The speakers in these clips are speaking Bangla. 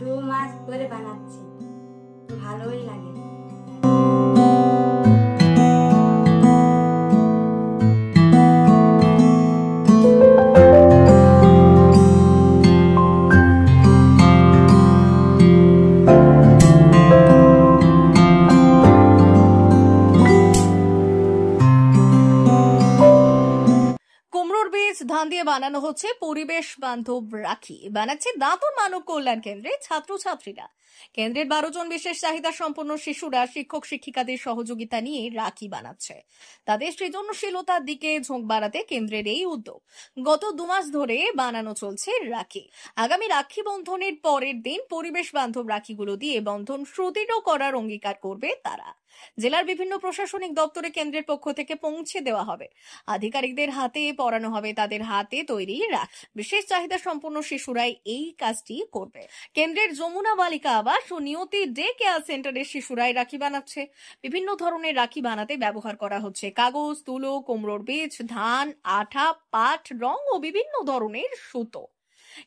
2 মাস ধরে বানাচ্ছি, ভালোই লাগে। কুমড়োর বীজ ধান দিয়ে বানানো হচ্ছে পরিবেশ বান্ধব রাখি। বানাচ্ছে দাঁতন মানব কল্যাণ কেন্দ্রে ছাত্রছাত্রীরা। কেন্দ্রের 12 জন বিশেষ চাহিদা সম্পন্ন শিশুরা শিক্ষক শিক্ষিকাদের সহযোগিতা নিয়ে রাখি বানাচ্ছে। তাদের সৃজনশীলতার দিকে ঝোঁক বাড়াতে কেন্দ্রের এই উদ্যোগ। গত 2 মাস ধরে বানানো চলছে রাখি। আগামী রাখি বন্ধনের পরের দিন পরিবেশ বান্ধব রাখিগুলো দিয়ে বন্ধন সুদৃঢ় করার অঙ্গীকার করবে তারা। জেলার বিভিন্ন প্রশাসনিক দপ্তরে কেন্দ্রের পক্ষ থেকে পৌঁছে দেওয়া হবে। আধিকারিকদের হাতে পড়ানো হবে তাদের হাতে তৈরি রাখি। বিশেষ চাহিদা সম্পন্ন শিশুরাই এই কাজটি করবে। কেন্দ্রের যমুনা বালিকা আবাস ও নিয়তি ডে কেয়ার সেন্টারের শিশুরাই রাখি বানাচ্ছে। বিভিন্ন ধরনের রাখি বানাতে ব্যবহার করা হচ্ছে কাগজ, তুলো, কুমড়োর বীজ, ধান, আঠা, পাট, রং ও বিভিন্ন ধরনের সুতো।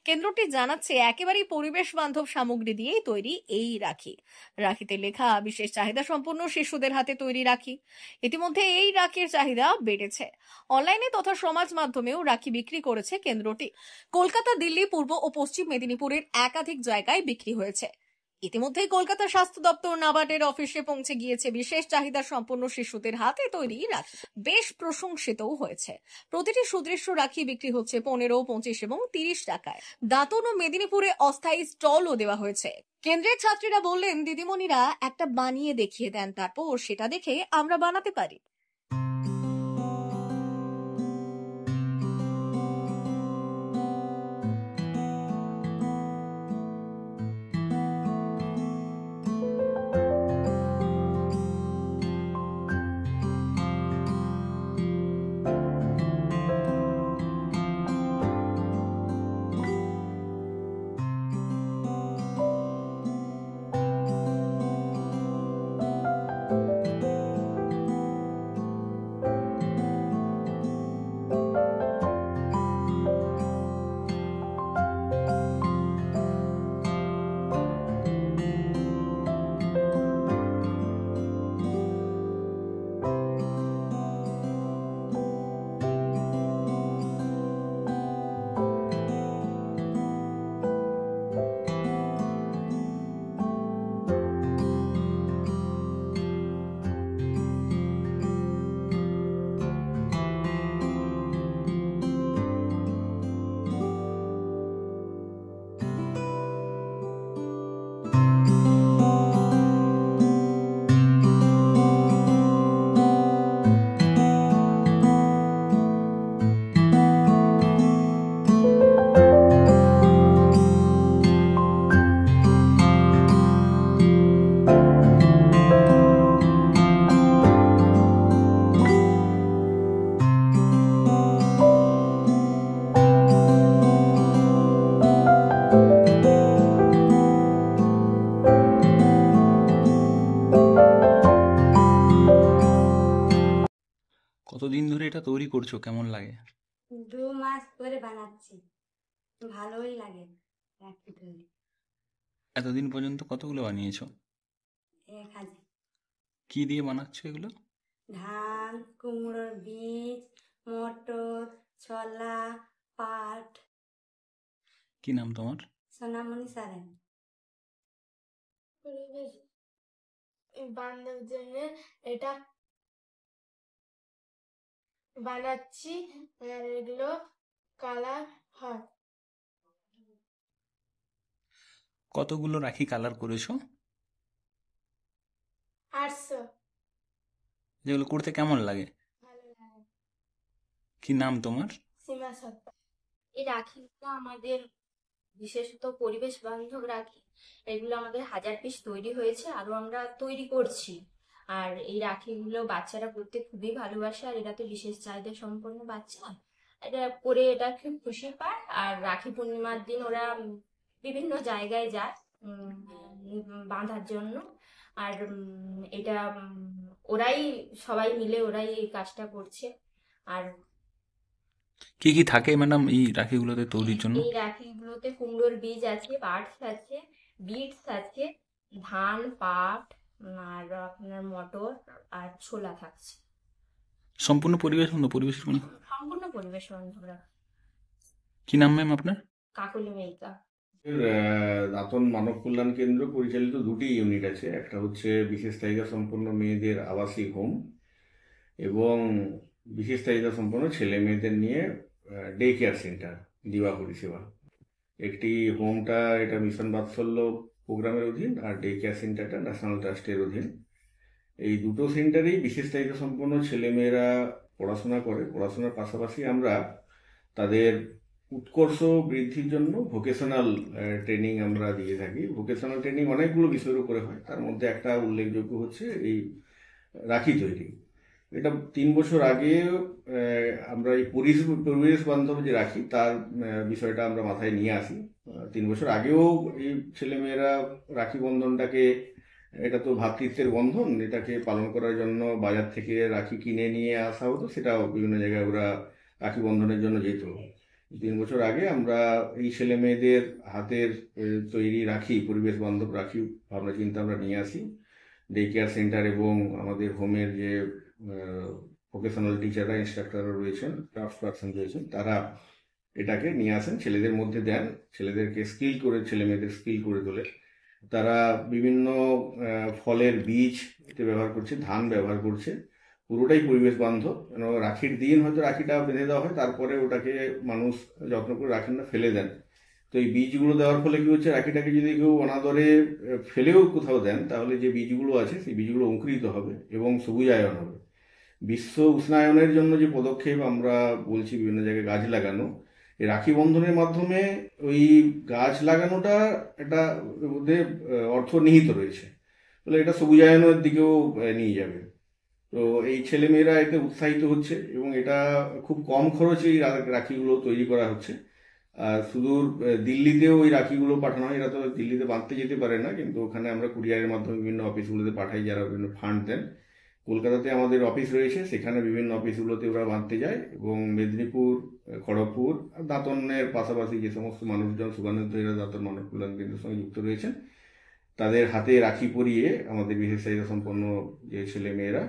কেন্দ্রটি জানাচ্ছে একেবারেই পরিবেশ বান্ধব সামগ্রী দিয়েই তৈরি এই রাখি। রাখিতে লেখা বিশেষ চাহিদা সম্পন্ন শিশুদের হাতে তৈরি রাখি। ইতিমধ্যে এই রাখির চাহিদা বেড়েছে। অনলাইনে তথা সমাজ মাধ্যমেও রাখি বিক্রি করেছে কেন্দ্রটি। কলকাতা, দিল্লি, পূর্ব ও পশ্চিম মেদিনীপুরের একাধিক জায়গায় বিক্রি হয়েছে। ইতিমধ্যেই কলকাতা স্বাস্থ্য দপ্তর নাবার্ডের অফিসে পৌঁছে গিয়েছে বিশেষ চাহিদা সম্পন্ন শিশুদের হাতে তৈরি রাখি। বেশ প্রশংসিতও হয়েছে। প্রতিটি সুদৃশ্য রাখি বিক্রি হচ্ছে 15, 25 এবং 30 টাকায়। দাঁতন ও মেদিনীপুরে অস্থায়ী স্টলও দেওয়া হয়েছে। কেন্দ্রের ছাত্রীরা বললেন, দিদিমণিরা একটা বানিয়ে দেখিয়ে দেন, তারপর সেটা দেখে আমরা বানাতে পারি। কতদিন ধরে এটা তৈরি করছো, কেমন লাগে? 2 মাস ধরে বানাচ্ছি, ভালোই লাগে রাখি তৈরি। এতদিন পর্যন্ত কতগুলো বানিয়েছো? 1000। কি দিয়ে বানাচ্ছো এগুলো? ধান, কুমড়োর বীজ, মটর, ছোলা, পাট। কি নাম তোমার? সোনামণি সারেন। পরিবেশ বান্ধব জন্য এটা বানাচ্ছি, আর এগুলো কালার হয়। কতগুলো রাখি কালার করেছো? 800। যেগুলো করতে কেমন লাগে? ভালো লাগে। কি নাম তোমার? সীমা সত্তা। এই রাখিগুলো আমাদের বিশেষত পরিবেশ বান্ধব রাখি। এগুলো আমাদের 1000 পিস তৈরি হয়েছে, আরো আমরা তৈরি করছি। আর এই রাখিগুলো বাচ্চারা পরতে খুবই ভালোবাসে, আর এরা তো বিশেষ চাহিদা সম্পন্ন বাচ্চা, এটা পরে এটা খুব খুশি পায়। আর রাখি পূর্ণিমার দিন ওরা বিভিন্ন জায়গায় যায় বাঁধার জন্য। আর এটা ওরাই সবাই মিলে ওরাই এই কাজটা করছে। আর কি কি থাকে ম্যাডাম এই রাখিগুলোতে তৈরির জন্য? এই রাখিগুলোতে কুমড়োর বীজ আছে, পাটস আছে, বিটস আছে, ধান, পাট, আর আপনার মটর আর ছোলা থাকছে। সম্পূর্ণ পরিবেশ বন্ধু, পরিবেশের কোনো সম্পূর্ণ পরিবেশ বান্ধবরা। কি নাম ম্যাম আপনার? কাকলি মেইকা। দাঁতন মানব কল্যাণ কেন্দ্র পরিচালিত দুটি ইউনিট আছে, একটা হচ্ছে বিশেষ চাহিদা সম্পন্ন মেয়েদের আবাসিক হোম এবং বিশেষ চাহিদা সম্পন্ন ছেলে মেয়েদের নিয়ে ডে কেয়ার সেন্টার দিবা পরিষেবা। একটি হোমটা এটা মিশন বাৎসল্য প্রোগ্রামের অধীন, আর ডে কেয়ার সেন্টারটা ন্যাশনাল ট্রাস্টের অধীন। এই দুটো সেন্টারেই বিশেষ চাহিদা সম্পন্ন ছেলেমেয়েরা পড়াশোনা করে। পড়াশোনার পাশাপাশি আমরা তাদের উৎকর্ষ বৃদ্ধির জন্য ভোকেশনাল ট্রেনিং আমরা দিয়ে থাকি। ভোকেশনাল ট্রেনিং অনেকগুলো বিষয়ের উপরে হয়, তার মধ্যে একটা উল্লেখযোগ্য হচ্ছে এই রাখি তৈরি। এটা 3 বছর আগে আমরা এই পরিবেশ বান্ধব যে রাখি তার বিষয়টা আমরা মাথায় নিয়ে আসি। 3 বছর আগেও এই ছেলেমেয়েরা রাখি বন্ধনটাকে, এটা তো ভ্রাতৃত্বের বন্ধন, এটাকে পালন করার জন্য বাজার থেকে রাখি কিনে নিয়ে আসা হতো, সেটা বিভিন্ন জায়গায় ওরা রাখি বন্ধনের জন্য যেত। 3 বছর আগে আমরা এই ছেলে মেয়েদের হাতের তৈরি রাখি, পরিবেশ বান্ধব রাখি ভাবনা চিন্তা আমরা নিয়ে আসি। ডে কেয়ার সেন্টার এবং আমাদের হোমের যে ভোকেশনাল টিচাররা, ইনস্ট্রাক্টররা রয়েছেন, ক্রাফট পার্সন রয়েছেন, তারা এটাকে নিয়ে আসেন, ছেলেদের মধ্যে দেন, ছেলেদেরকে স্কিল করে, ছেলে মেয়েদের স্কিল করে তোলে। তারা বিভিন্ন ফলের বীজ এতে ব্যবহার করছে, ধান ব্যবহার করছে, পুরোটাই পরিবেশ বান্ধব। রাখির দিন হয়তো রাখিটা বেঁধে দেওয়া হয়, তারপরে ওটাকে মানুষ যত্ন করে রাখেন না, ফেলে দেন। তো এই বীজগুলো দেওয়ার ফলে কি হচ্ছে, রাখিটাকে যদি কেউ অনাদরে ফেলেও কোথাও দেন, তাহলে যে বীজগুলো আছে সেই বীজগুলো অঙ্কুরিত হবে এবং সবুজায়ন হবে। বিশ্ব উষ্ণায়নের জন্য যে পদক্ষেপ আমরা বলছি বিভিন্ন জায়গায় গাছ লাগানো, এই রাখি বন্ধনের মাধ্যমে ওই গাছ লাগানোটা একটা মধ্যে অর্থ নিহিত রয়েছে, তাহলে এটা সবুজায়নের দিকেও নিয়ে যাবে। তো এই ছেলেমেয়েরা এতে উৎসাহিত হচ্ছে এবং এটা খুব কম খরচে এই রাখিগুলো তৈরি করা হচ্ছে। আর সুদূর দিল্লিতেও ওই রাখিগুলো পাঠানো হয়। এরা তো দিল্লিতে বাঁধতে যেতে পারে না, কিন্তু ওখানে আমরা কুরিয়ারের মাধ্যমে বিভিন্ন অফিসগুলোতে পাঠাই, যারা বিভিন্ন ফান্ড দেন। কলকাতাতে আমাদের অফিস রয়েছে, সেখানে বিভিন্ন অফিসগুলোতে ওরা বাঁধতে যায় এবং মেদিনীপুর, খড়গপুর, দাঁতনের পাশাপাশি যে সমস্ত মানুষজন সুগন্ধেরা দাঁতন মানব কল্যাণ কেন্দ্রের সঙ্গে যুক্ত রয়েছেন, তাদের হাতে রাখি পরিয়ে আমাদের বিশেষ চাহিদা সম্পন্ন যে ছেলে মেয়েরা,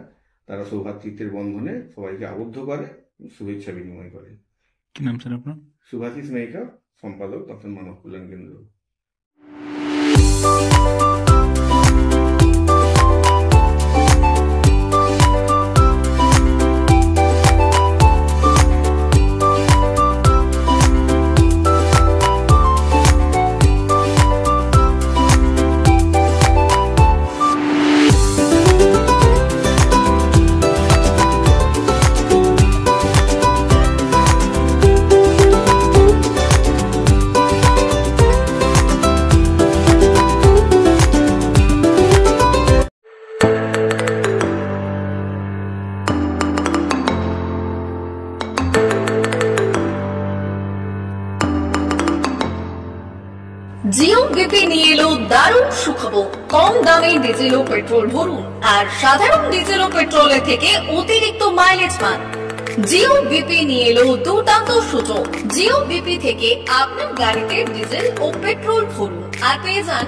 তারা সৌভাতৃত্বের বন্ধনে সবাইকে আবদ্ধ করে, শুভেচ্ছা বিনিময় করে। কি নাম স্যার আপনার? সুভাষিস মেইকা, সম্পাদক, দাঁতন মানব কল্যাণ কেন্দ্র। জিও বিপি নিয়ে এলো দারুণ সুখবর। কম দামে ডিজেল ও পেট্রোল ভরুন আর সাধারণ ডিজেল ও পেট্রোলের থেকে অতিরিক্ত মাইলেজ পান। জিও বিপি নিয়ে এলো দুর্দান্ত সুযোগ। জিও বিপি থেকে আপনার গাড়িতে ডিজেল ও পেট্রোল ভরুন আর পেয়ে যান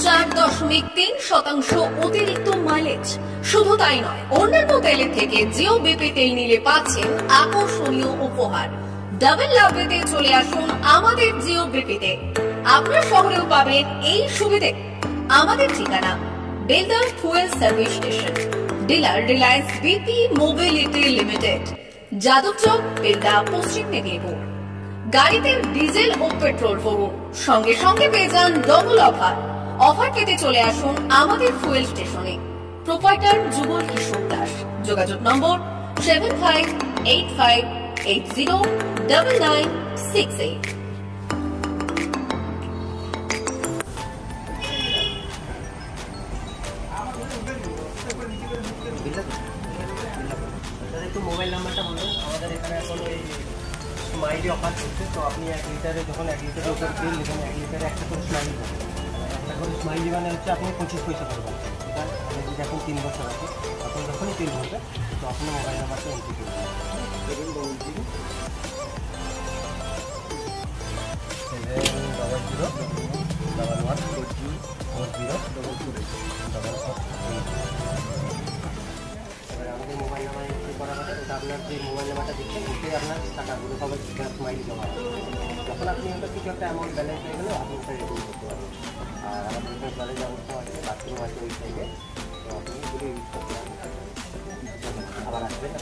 4.3% অতিরিক্ত মাইলেজ। শুধু তাই নয়, অন্যান্য তেলের থেকে জিও বিপি তেল নিলে পাচ্ছেন আকর্ষণীয় উপহার। ডাবল লাভ পেতে চলে আসুন আমাদের জিও বিপিতে। আপনার শহরেও পাবেন এই সুবিধে। আমাদের ঠিকানা বেলদার fuel service station, dealer Reliance BP mobility limited, Jadabchak, Belda, Paschim Medinipur. গাড়িতে ডিজেল ও পেট্রোল ভরুন, সঙ্গে সঙ্গে পেয়ে যান ডবল অফার। অফার পেতে চলে আসুন আমাদের ফুয়েল স্টেশনে। প্রোপাইটার যুগল কিশোর দাস। যোগাযোগ নম্বর 7585809968। একটু মোবাইল নাম্বারটা বলুন। আমাদের এখানে এখন এই স্মাইলি অফার চলছে, তো আপনি 1 লিটারে যখন 1 লিটারের উপর তেল নেবেন, 1 লিটারে একটা করে স্মাইলি পাবেন। একটা করে স্মাইলি মানে হচ্ছে আপনি 25 পয়সা করবেন। এটা যদি এখন 3 বছর আছে, আপনি যখনই তেল ভরবেন তো আপনার মোবাইল নাম্বারটা এন্ট্রি করবেন। 700 এবারে আমাদের মোবাইল নাম্বার এন্ট্রি করা হবে, ওটা আপনার যে মোবাইল নাম্বারটা দিচ্ছেন ওটাই আপনার টাকাগুলো সবাই স্মাইল জমা হবে। যখন আপনি ওটা কিছু একটা অ্যামাউন্ট ব্যালেন্স হয়ে গেলে আপনি ওটা রিডিম করতে পারবেন। আর আমাদের এখানে জলের ব্যবস্থা আছে, বাথরুম আছে ওই সাইডে, তো আপনি এগুলো ইউজ করতে পারবেন। আবার আসবেন।